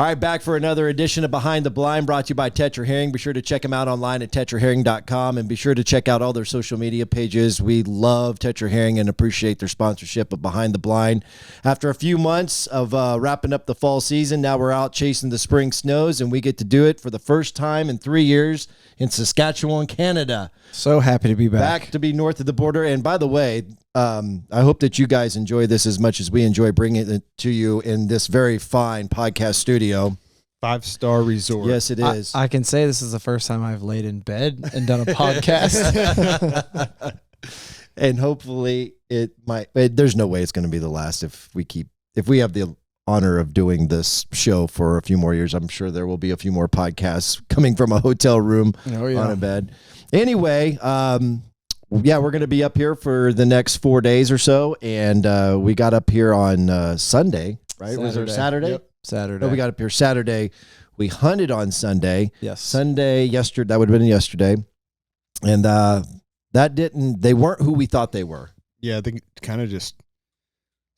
All right, back for another edition of Behind the Blind, brought to you by Tetra Herring. Be sure to check them out online at tetraherring.com, and be sure to check out all their social media pages. We love Tetra Herring and appreciate their sponsorship of Behind the Blind. After a few months of wrapping up the fall season, now we're out chasing the spring snows, and we get to do it for the first time in 3 years in Saskatchewan, Canada. So happy to be back. Back to be north of the border. And by the way, I hope that you guys enjoy this as much as we enjoy bringing it to you in this very fine podcast studio. 5-star resort. Yes, it is. I can say this is the first time I've laid in bed and done a podcast. And hopefully it might, there's no way it's going to be the last if we have the honor of doing this show for a few more years. I'm sure there will be a few more podcasts coming from a hotel room on a bed. Anyway, yeah, we're going to be up here for the next 4 days or so. And we got up here on Sunday, right? Saturday. Was it Saturday? Yep. Saturday. No, we got up here Saturday. We hunted on Sunday. Yes. Sunday, yesterday, that would have been yesterday. And they weren't who we thought they were. Yeah, they kind of just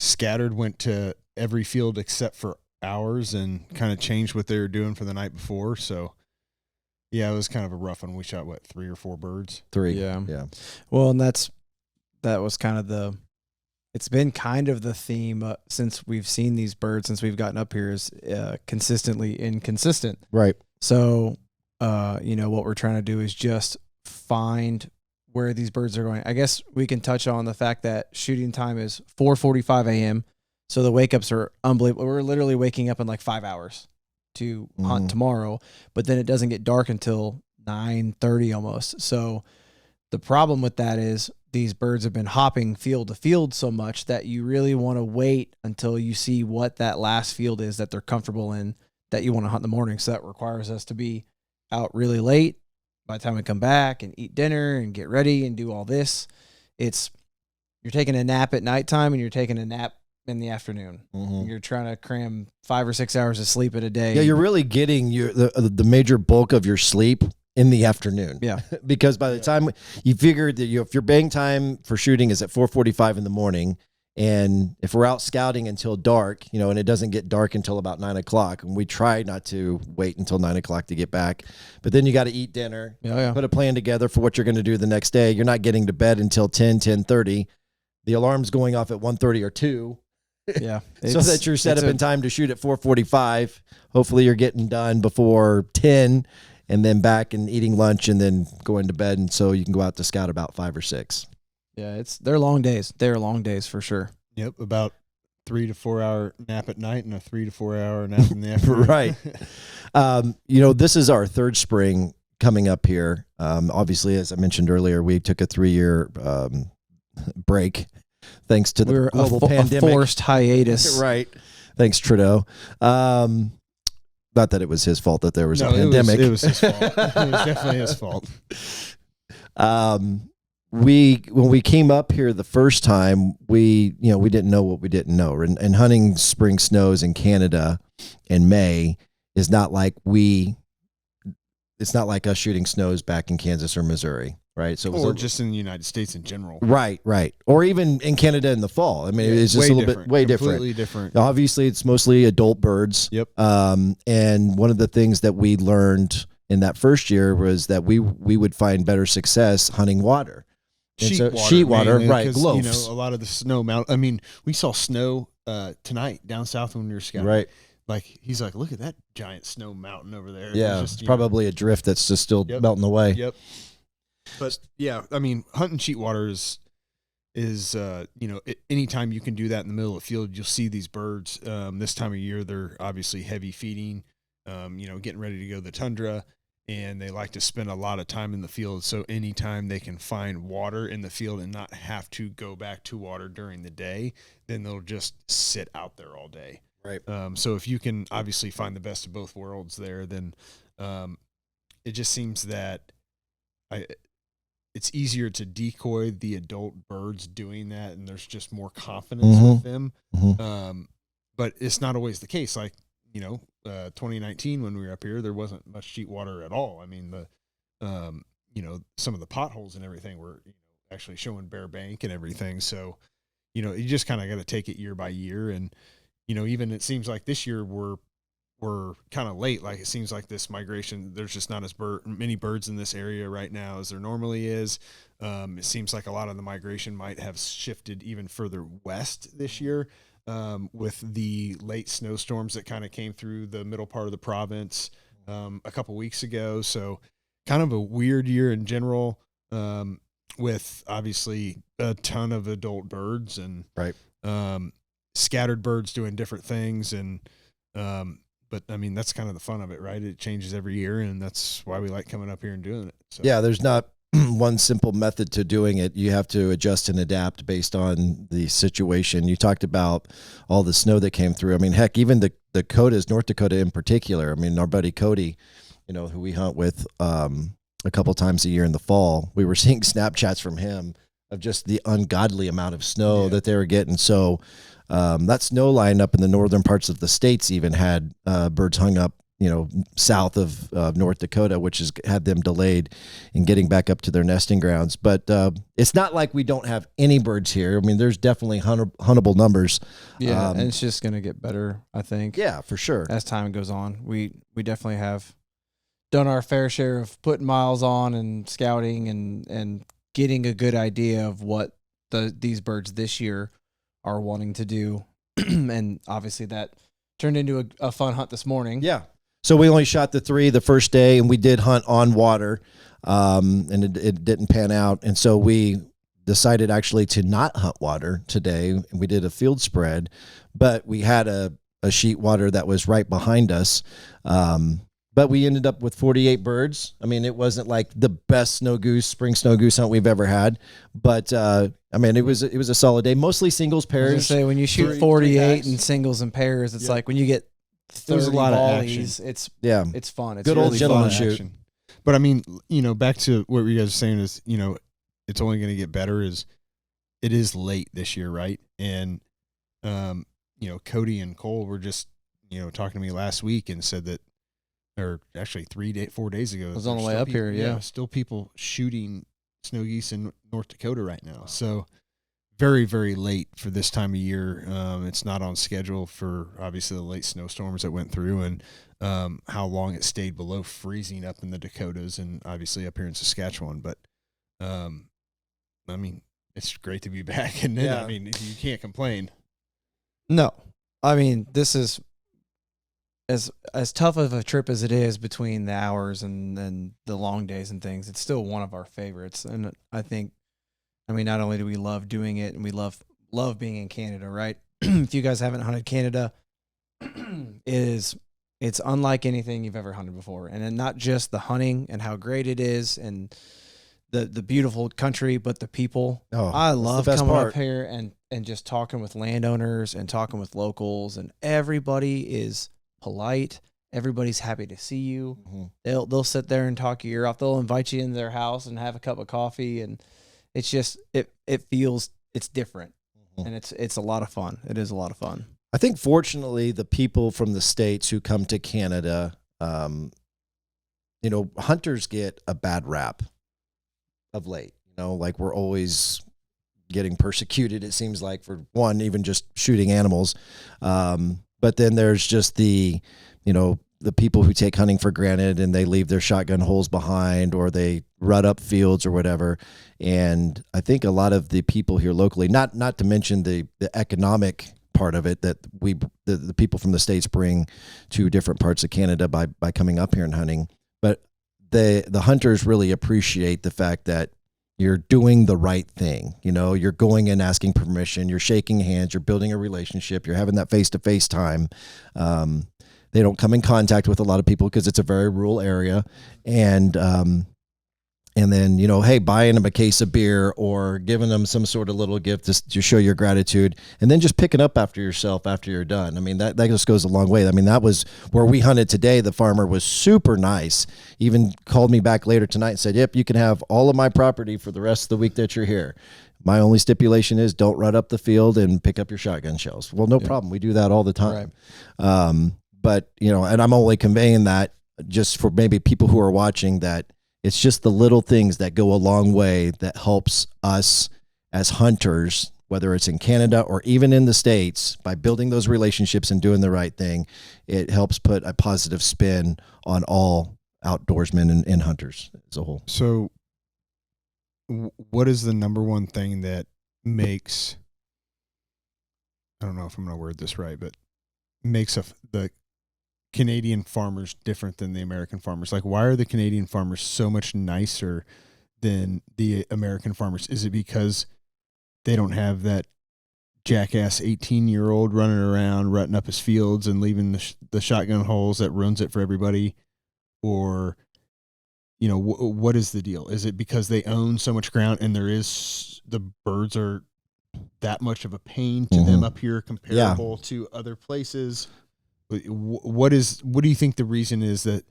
scattered, went to every field except for ours and kind of changed what they were doing for the night before. So, yeah, it was kind of a rough one. We shot, 3 or 4 birds? 3. Yeah. Well, and that was kind of it's been kind of the theme since we've seen these birds, since we've gotten up here, is consistently inconsistent. Right. So, what we're trying to do is just find where these birds are going. I guess we can touch on the fact that shooting time is 4:45 a.m. So the wake-ups are unbelievable. We're literally waking up in like 5 hours to hunt tomorrow, but then it doesn't get dark until 9:30 almost. So the problem with that is these birds have been hopping field to field so much that you really want to wait until you see what that last field is that they're comfortable in that you want to hunt in the morning. So that requires us to be out really late. By the time we come back and eat dinner and get ready and do all this, you're taking a nap at nighttime and you're taking a nap in the afternoon. You're trying to cram 5 or 6 hours of sleep in a day. Yeah, you're really getting the major bulk of your sleep in the afternoon. Yeah. Because by the time you figure that if your bang time for shooting is at 4:45 in the morning, and if we're out scouting until dark, and it doesn't get dark until about 9 o'clock, and we try not to wait until 9 o'clock to get back, but then you got to eat dinner, put a plan together for what you're going to do the next day. You're not getting to bed until 10:30. The alarm's going off at 1:30 or 2. Yeah. So that you're set up in time to shoot at 4:45. Hopefully you're getting done before 10 and then back and eating lunch and then going to bed. And so you can go out to scout about 5 or 6. Yeah, they're long days. They're long days for sure. Yep, about 3 to 4 hour nap at night and a 3 to 4 hour nap in the afternoon. Right. This is our third spring coming up here. Obviously, as I mentioned earlier, we took a 3-year break thanks to the global pandemic. A forced hiatus. Right. Thanks, Trudeau. Not that it was his fault that there was a pandemic. It was his fault. It was definitely his fault. When we came up here the first time, we didn't know what we didn't know. And hunting spring snows in Canada in May is not like it's not like us shooting snows back in Kansas or Missouri, right? So just in the United States in general. Right. Or even in Canada in the fall. I mean, it's just a little bit way different. Completely different. Obviously, it's mostly adult birds. Yep. And one of the things that we learned in that first year was that we would find better success hunting water. Sheet water, right? Gloves. A lot of the snow mount. I mean, we saw snow tonight down south when we were scouting. Right. Like he's like, look at that giant snow mountain over there. Yeah, it's probably a drift that's just still melting away. Yep. But yeah, I mean, hunting sheet water is anytime you can do that in the middle of the field, you'll see these birds. This time of year, they're obviously heavy feeding. Getting ready to go to the tundra. And they like to spend a lot of time in the field. So anytime they can find water in the field and not have to go back to water during the day, then they'll just sit out there all day. Right. So if you can obviously find the best of both worlds there, then it just seems that it's easier to decoy the adult birds doing that, and there's just more confidence with them. But it's not always the case. Like, 2019 when we were up here, there wasn't much sheet water at all. I mean, some of the potholes and everything were actually showing bare bank and everything. So, you just kind of got to take it year by year. And, even it seems like this year we're we're kind of late. Like it seems like this migration, there's just not as many birds in this area right now as there normally is. It seems like a lot of the migration might have shifted even further west this year with the late snowstorms that kind of came through the middle part of the province a couple weeks ago. So kind of a weird year in general, with obviously a ton of adult birds and scattered birds doing different things. And, but I mean, that's kind of the fun of it, right? It changes every year, and that's why we like coming up here and doing it. So. Yeah, there's not one simple method to doing it. You have to adjust and adapt based on the situation. You talked about all the snow that came through. I mean, heck, even the Dakotas, North Dakota in particular. I mean, our buddy Cody, you know, who we hunt with a couple times a year in the fall, we were seeing Snapchats from him of just the ungodly amount of snow that they were getting. So that snow line up in the northern parts of the states even had birds hung up, you know, south of North Dakota, which has had them delayed in getting back up to their nesting grounds. But it's not like we don't have any birds here. I mean, there's definitely huntable numbers. Yeah, and it's just going to get better, I think. Yeah, for sure. As time goes on, we definitely have done our fair share of putting miles on and scouting and getting a good idea of what these birds this year are wanting to do. And obviously that turned into a fun hunt this morning. Yeah. So we only shot the 3 the first day, and we did hunt on water, and it didn't pan out. And so we decided actually to not hunt water today. We did a field spread, but we had a sheet water that was right behind us. But we ended up with 48 birds. I mean, it wasn't like the best spring snow goose hunt we've ever had, but I mean, it was a solid day. Mostly singles, pairs. I was gonna say, when you shoot 48 in singles and pairs, it's like when you get 30 There's a lot volleys, of action. It's fun. It's Good old really gentleman fun. shoot. Action. But I mean, you know, back to what you guys are saying is, you know, it's only going to get better. It is late this year, right? And you know, Cody and Cole were just, you know, talking to me last week and said that, or actually 4 days ago, I was on the way up here. Yeah, still people shooting snow geese in North Dakota right now. So very, very late for this time of year. It's not on schedule for obviously the late snowstorms that went through, and how long it stayed below freezing up in the Dakotas and obviously up here in Saskatchewan. But I mean, it's great to be back, and then I mean, you can't complain. No, I mean, this is as tough of a trip as it is between the hours and the long days and things. It's still one of our favorites, and I think, I mean, not only do we love doing it, and we love being in Canada, right? If you guys haven't hunted Canada, it's unlike anything you've ever hunted before, and then not just the hunting and how great it is and the beautiful country, but the people. I love coming up here and just talking with landowners and talking with locals, and everybody is polite. Everybody's happy to see you. Mm-hmm. They'll sit there and talk your ear off. They'll invite you into their house and have a cup of coffee, and it's just it feels it's different, and it's a lot of fun. It is a lot of fun. I think fortunately the people from the States who come to Canada, you know, hunters get a bad rap of late. You know, like we're always getting persecuted, it seems like, for one, even just shooting animals. But then there's just the people who take hunting for granted, and they leave their shotgun holes behind, or they rut up fields or whatever. And I think a lot of the people here locally, not to mention the economic part of it that the people from the States bring to different parts of Canada by coming up here and hunting, but the hunters really appreciate the fact that you're doing the right thing. You know, you're going and asking permission, you're shaking hands, you're building a relationship, you're having that face-to-face time. They don't come in contact with a lot of people because it's a very rural area. And then, you know, hey, buying them a case of beer or giving them some sort of little gift to show your gratitude, and then just picking up after yourself after you're done. I mean, that just goes a long way. I mean, that was where we hunted today. The farmer was super nice, even called me back later tonight and said, yep, you can have all of my property for the rest of the week that you're here. My only stipulation is don't run up the field and pick up your shotgun shells. Well, no problem. We do that all the time. Right. But, you know, and I'm only conveying that just for maybe people who are watching, that it's just the little things that go a long way that helps us as hunters, whether it's in Canada or even in the States, by building those relationships and doing the right thing, it helps put a positive spin on all outdoorsmen and hunters as a whole. So what is the number one thing that makes, I don't know if I'm going to word this right, but makes the Canadian farmers different than the American farmers? Like, why are the Canadian farmers so much nicer than the American farmers? Is it because they don't have that jackass 18-year-old running around rutting up his fields and leaving the shotgun holes that ruins it for everybody? Or, you know, what is the deal? Is it because they own so much ground and the birds are that much of a pain to them up here comparable to other places? What do you think the reason is? That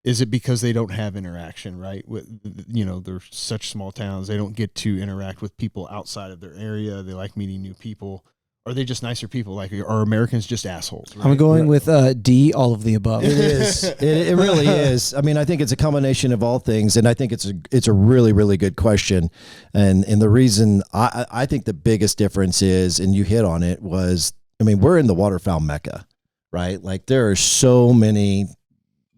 is it because they don't have interaction, right? With, you know, they're such small towns, they don't get to interact with people outside of their area. They like meeting new people. Are they just nicer people? Like, are Americans just assholes? Right? I'm going with D, all of the above. It is. It really is. I mean, I think it's a combination of all things, and I think it's a really, really good question. And the reason I think the biggest difference is, and you hit on it, was, I mean, we're in the waterfowl mecca, right? Like, there are so many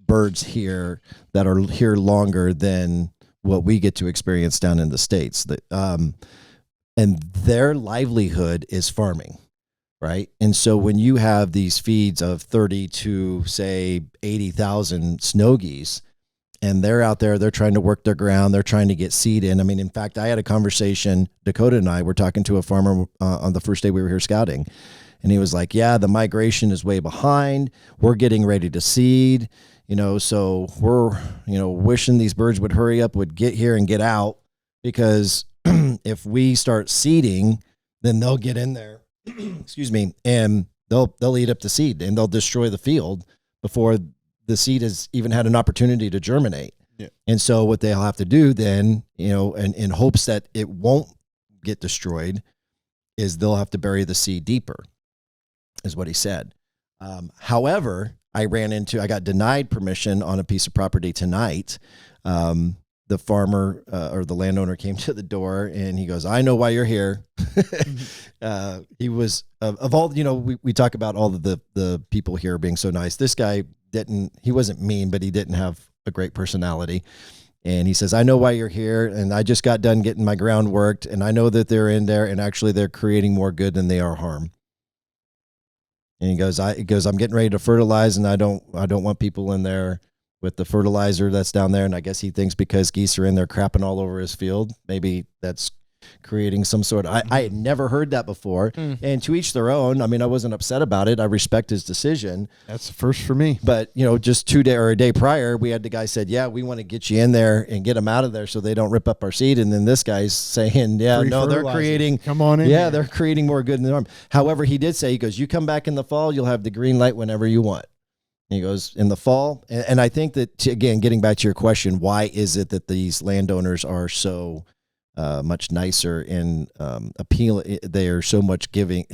birds here that are here longer than what we get to experience down in the States. And their livelihood is farming, right? And so when you have these feeds of 30 to, say, 80,000 snow geese, and they're out there, they're trying to work their ground, they're trying to get seed in. I mean, in fact, I had a conversation, Dakota and I were talking to a farmer on the first day we were here scouting, and he was like, yeah, the migration is way behind. We're getting ready to seed, you know, so we're, you know, wishing these birds would hurry up, would get here and get out, because if we start seeding, then they'll get in there, excuse me, and they'll eat up the seed and they'll destroy the field before the seed has even had an opportunity to germinate. Yeah. And so what they'll have to do then, you know, and in hopes that it won't get destroyed, is they'll have to bury the seed deeper, is what he said. However, I got denied permission on a piece of property tonight. The farmer or the landowner came to the door and he goes, I know why you're here. He was of all, you know, we talk about all of the people here being so nice. This guy he wasn't mean, but he didn't have a great personality. And he says, I know why you're here. And I just got done getting my ground worked. And I know that they're in there and actually they're creating more good than they are harm. And he goes, I'm getting ready to fertilize, and I don't want people in there with the fertilizer that's down there. And I guess he thinks because geese are in there crapping all over his field, maybe that's creating some sort of, I had never heard that before. And to each their own. I mean, I wasn't upset about it. I respect his decision. That's the first for me. But, you know, just a day prior, we had the guy said, yeah, we want to get you in there and get them out of there so they don't rip up our seed. And then this guy's saying, yeah, free no, they're creating, come on in. Yeah, here. They're creating more good than harm. However, he did say, he goes, you come back in the fall, you'll have the green light whenever you want. He goes, in the fall. And I think that, again, getting back to your question, why is it that these landowners are so much nicer and appealing? They are so much giving.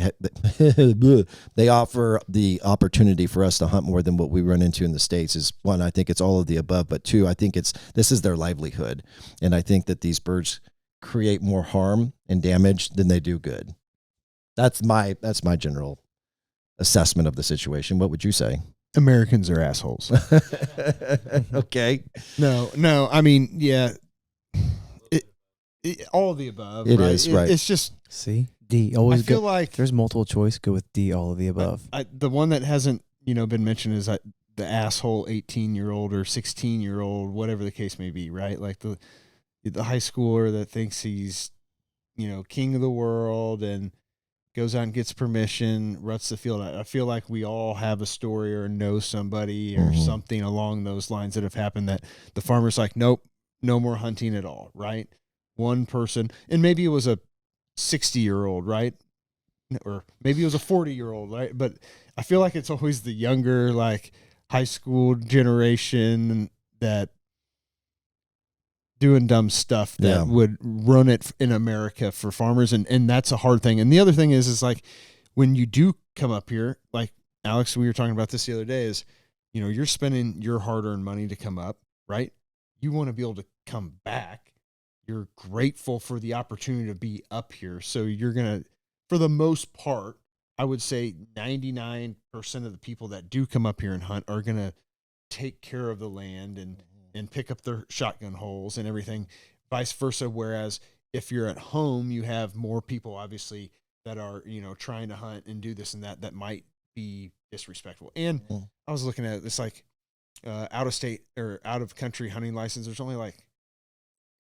They offer the opportunity for us to hunt more than what we run into in the States. Is one, I think it's all of the above, but two, I think this is their livelihood. And I think that these birds create more harm and damage than they do good. That's my general assessment of the situation. What would you say? Americans are assholes. Okay. No. I mean, yeah. All of the above. It is, right. It's just, See, D. Always I feel go. like If there's multiple choice, go with D. All of the above. the one that hasn't, you know, been mentioned is the asshole 18-year-old or 16-year-old, whatever the case may be, right? Like the high schooler that thinks he's, you know, king of the world and goes out and gets permission, ruts the field. I feel like we all have a story or know somebody or something along those lines that have happened that the farmer's like, nope, no more hunting at all, right? One person, and maybe it was a 60-year-old, right? Or maybe it was a 40-year-old, right? But I feel like it's always the younger, like high school generation that doing dumb stuff that would run it in America for farmers. And that's a hard thing. And the other thing is like when you do come up here, like Alex, we were talking about this the other day, is, you know, you're spending your hard-earned money to come up, right? You want to be able to come back. You're grateful for the opportunity to be up here. So you're going to for the most part, I would say 99% of the people that do come up here and hunt are going to take care of the land and pick up their shotgun holes and everything, vice versa. Whereas if you're at home, you have more people, obviously, that are, trying to hunt and do this and that might be disrespectful. And I was looking at this, like, out of state or out of country hunting license, there's only like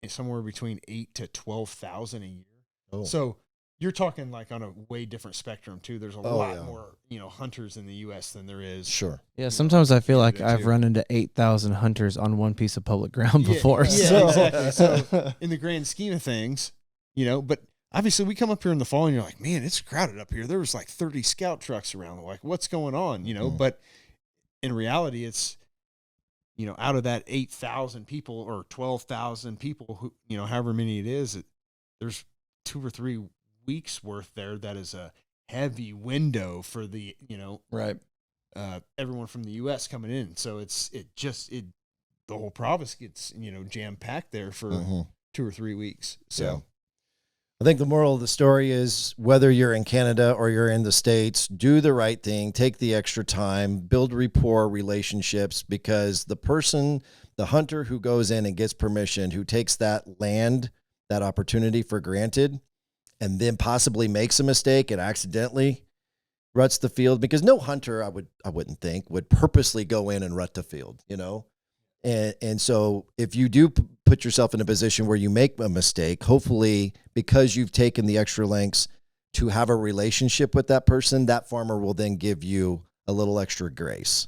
somewhere between 8 to 12,000 a year. Oh. So you're talking like on a way different spectrum too. There's a lot more, hunters in the U.S. than there is. Sure. Yeah. Sometimes I feel like Canada, I've too. run into 8,000 hunters on one piece of public ground before. Yeah, so. exactly. So in the grand scheme of things, but obviously we come up here in the fall and you're like, man, it's crowded up here. There was like 30 scout trucks around. Like, what's going on? But in reality, it's, out of that 8,000 people or 12,000 people who, however many it is, there's 2 or 3 weeks worth there. That is a heavy window for the, Right. Everyone from the U.S. coming in. So the whole province gets, jam packed there for 2 or 3 weeks. So. Yeah. I think the moral of the story is whether you're in Canada or you're in the States, do the right thing, take the extra time, build rapport relationships, because the hunter who goes in and gets permission, who takes that land, that opportunity for granted, and then possibly makes a mistake and accidentally ruts the field, because no hunter, I wouldn't think, would purposely go in and rut the field, And so if you do put yourself in a position where you make a mistake, hopefully because you've taken the extra lengths to have a relationship with that person, that farmer will then give you a little extra grace.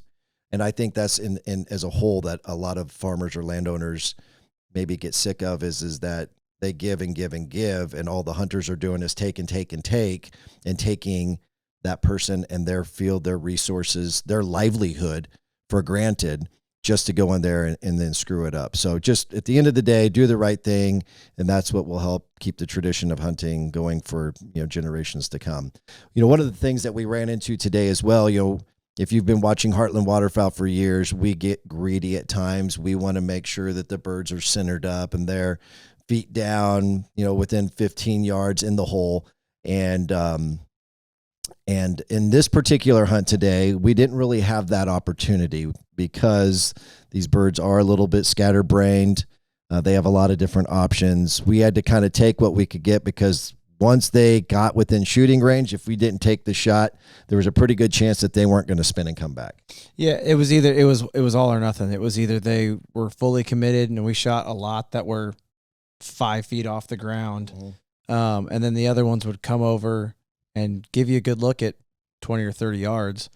And I think that's in as a whole that a lot of farmers or landowners maybe get sick of is that they give and give and give, and all the hunters are doing is take and take and take, and taking that person and their field, their resources, their livelihood for granted, just to go in there and then screw it up. So just at the end of the day, do the right thing. And that's what will help keep the tradition of hunting going for, generations to come. One of the things that we ran into today as well, if you've been watching Heartland Waterfowl for years, we get greedy at times. We want to make sure that the birds are centered up and they're feet down, within 15 yards in the hole. And in this particular hunt today, we didn't really have that opportunity because these birds are a little bit scatterbrained. They have a lot of different options. We had to kind of take what we could get, because once they got within shooting range, if we didn't take the shot, there was a pretty good chance that they weren't going to spin and come back. Yeah, it was all or nothing. It was either they were fully committed and we shot a lot that were 5 feet off the ground, and then the other ones would come over and give you a good look at 20 or 30 yards.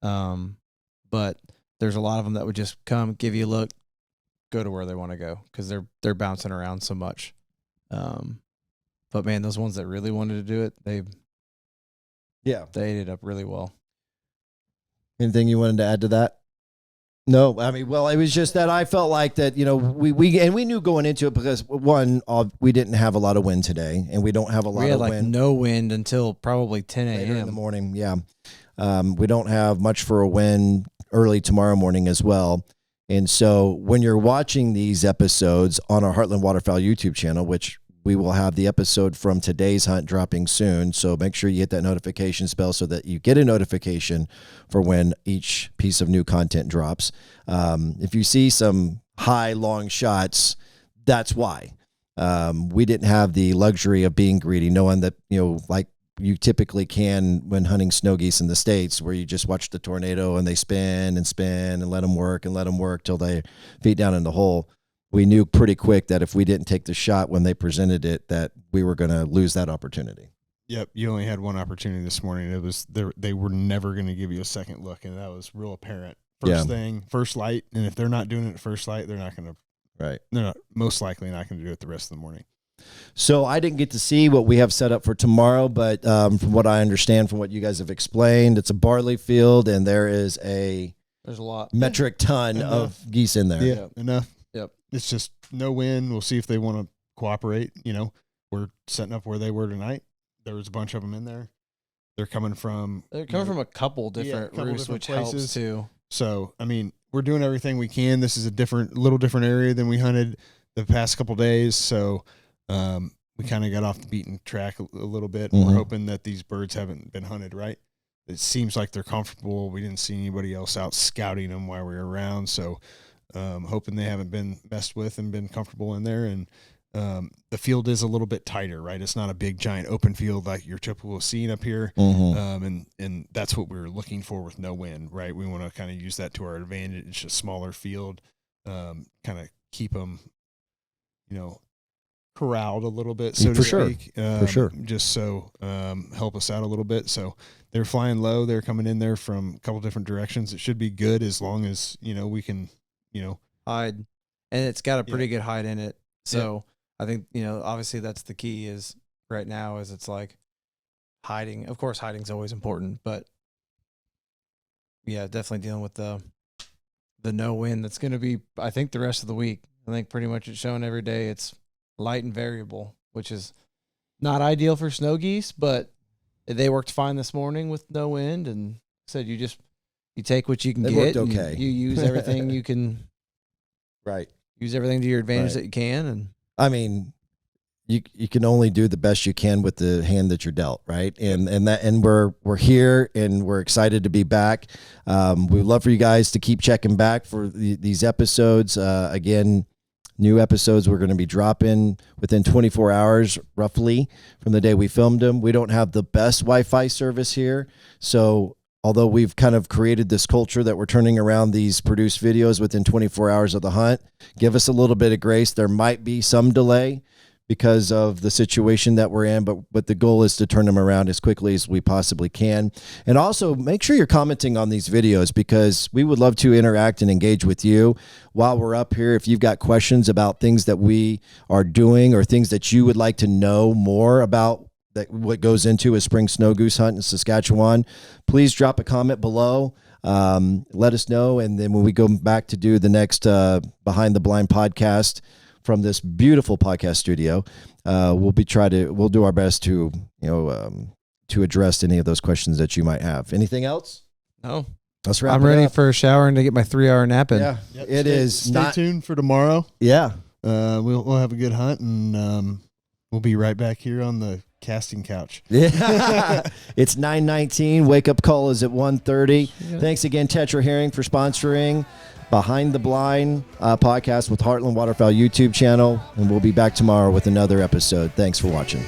But there's a lot of them that would just come, give you a look, go to where they want to go, because they're bouncing around so much. But man, those ones that really wanted to do it, they ate it up really well. Anything you wanted to add to that? No, I mean, well, it was just that I felt like that, we knew going into it, because one, we didn't have a lot of wind today, and we don't have a lot of wind. We had no wind until probably 10 a.m. Later in the morning. Yeah. We don't have much for a wind early tomorrow morning as well. And so when you're watching these episodes on our Heartland Waterfowl YouTube channel, which we will have the episode from today's hunt dropping soon, so make sure you hit that notification bell so that you get a notification for when each piece of new content drops. If you see some high, long shots, that's why. We didn't have the luxury of being greedy, knowing that, like you typically can when hunting snow geese in the States, where you just watch the tornado and they spin and let them work till they feet down in the hole. We knew pretty quick that if we didn't take the shot when they presented it, that we were going to lose that opportunity. Yep. You only had one opportunity this morning. It was they were never going to give you a second look, and that was real apparent. First light. And if they're not doing it at first light, they're not going to, right. They're not most likely not going to do it the rest of the morning. So I didn't get to see what we have set up for tomorrow, but from what I understand, from what you guys have explained, it's a barley field, and there's a lot metric ton of geese in there. Yeah, enough. Yep. It's just no wind. We'll see if they want to cooperate. We're setting up where they were tonight. There was a bunch of them in there. They're coming from a couple different roosts, which places. helps too. So, I mean, we're doing everything we can. This is a little different area than we hunted the past couple days. So, we kind of got off the beaten track a little bit. Mhm. We're hoping that these birds haven't been hunted, right? It seems like they're comfortable. We didn't see anybody else out scouting them while we were around. So hoping they haven't been messed with and been comfortable in there. And the field is a little bit tighter, right? It's not a big giant open field like your typical scene up here. And that's what we're looking for with no wind, right? We want to kind of use that to our advantage, a smaller field, kind of keep them, corralled a little bit, so For to sure. speak. For sure. Just so help us out a little bit. So they're flying low. They're coming in there from a couple different directions. It should be good as long as, we can, hide, and it's got a pretty good hide in it. So I think, obviously that's the key is right now is it's like hiding. Of course, hiding's always important, but yeah, definitely dealing with the no wind. That's going to be, I think, the rest of the week. I think pretty much it's showing every day. It's light and variable, which is not ideal for snow geese, but they worked fine this morning with no wind, and said you take what you can They get. worked okay. You use everything you can. Right. Use everything to your advantage Right. that you can, and I mean, you can only do the best you can with the hand that you're dealt, right? And we're here and we're excited to be back. We'd love for you guys to keep checking back for these episodes. Again, new episodes we're going to be dropping within 24 hours roughly from the day we filmed them. We don't have the best Wi-Fi service here, so although we've kind of created this culture that we're turning around these produced videos within 24 hours of the hunt, give us a little bit of grace. There might be some delay because of the situation that we're in, but the goal is to turn them around as quickly as we possibly can. And also make sure you're commenting on these videos, because we would love to interact and engage with you while we're up here. If you've got questions about things that we are doing or things that you would like to know more about, that what goes into a spring snow goose hunt in Saskatchewan, please drop a comment below. Let us know. And then when we go back to do the next Behind the Blind podcast from this beautiful podcast studio, we'll do our best to, to address any of those questions that you might have. Anything else? no, Let's wrap I'm it ready up. for a shower and to get my 3-hour nap in. Yeah, Yep. Stay Stay tuned for tomorrow. Yeah. We'll have a good hunt, and we'll be right back here on the casting couch. Yeah. It's 9:19. Wake up call is at 1:30. Yeah. Thanks again, Tetra Herring, for sponsoring Behind the Blind podcast with Heartland Waterfowl YouTube channel. And we'll be back tomorrow with another episode. Thanks for watching.